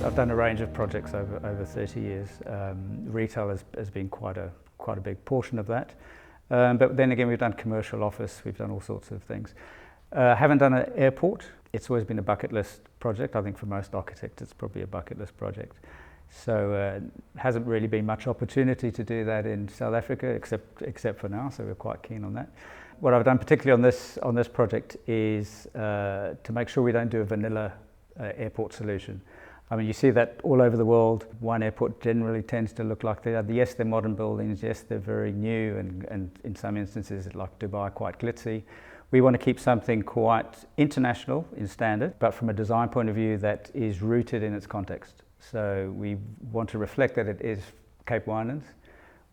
I've done a range of projects over 30 years. Retail has been quite a big portion of that. But then again, we've done commercial office, we've done all sorts of things. Haven't done an airport. It's always been a bucket list project. I think for most architects, it's probably a bucket list project. So hasn't really been much opportunity to do that in South Africa, except for now. So we're quite keen on that. What I've done particularly on this project is to make sure we don't do a vanilla airport solution. I mean, you see that all over the world. One airport generally tends to look like the other. Yes, they're modern buildings. Yes, they're very new, and in some instances, like Dubai, quite glitzy. We want to keep something quite international in standard, but from a design point of view that is rooted in its context. So we want to reflect that it is Cape Winelands.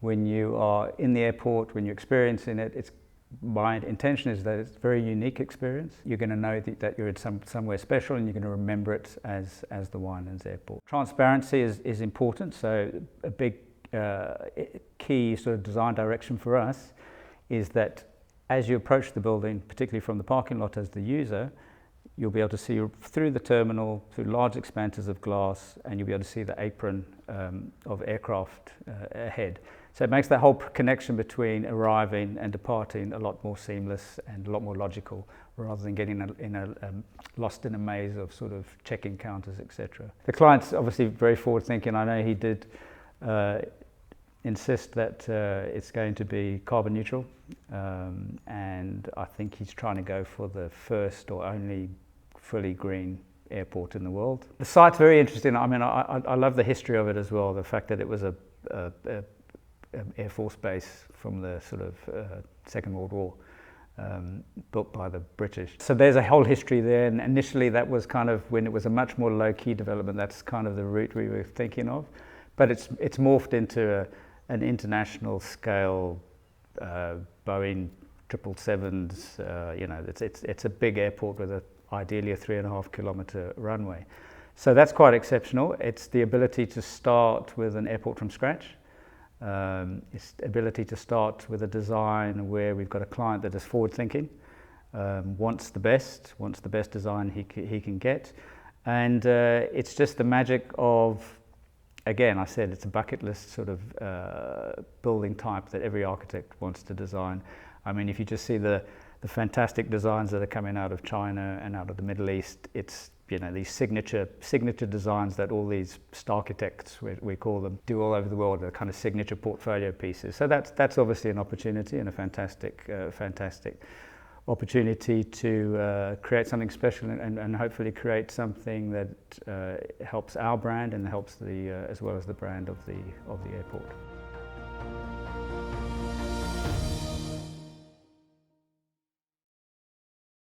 When you are in the airport, when you're experiencing it, my intention is that it's a very unique experience. You're going to know that you're at somewhere special, and you're going to remember it as the Winelands Airport. Transparency is important. So a big key sort of design direction for us is that as you approach the building, particularly from the parking lot as the user, you'll be able to see through the terminal, through large expanses of glass, and you'll be able to see the apron of aircraft ahead. So it makes that whole connection between arriving and departing a lot more seamless and a lot more logical, rather than getting lost in a maze of sort of check-in counters, etc. The client's obviously very forward-thinking. I know he did insist that it's going to be carbon neutral, and I think he's trying to go for the first or only fully green airport in the world. The site's very interesting. I mean, I love the history of it as well. The fact that it was a Air Force base from the sort of Second World War, built by the British. So there's a whole history there, and initially that was kind of, when it was a much more low-key development, that's kind of the route we were thinking of. But it's morphed into an international scale Boeing 777s. You know, it's a big airport with ideally a 3.5 kilometre runway. So that's quite exceptional. It's the ability to start with an airport from scratch. It's the ability to start with a design where we've got a client that is forward-thinking, wants the best design he can get, and it's just the magic of, again, I said it's a bucket list sort of building type that every architect wants to design. I mean, if you just see the fantastic designs that are coming out of China and out of the Middle East, it's, you know, these signature designs that all these star architects, we call them, do all over the world. They're kind of signature portfolio pieces. So that's obviously an opportunity, and a fantastic opportunity to create something special, and hopefully create something that helps our brand and helps as well as the brand of the airport.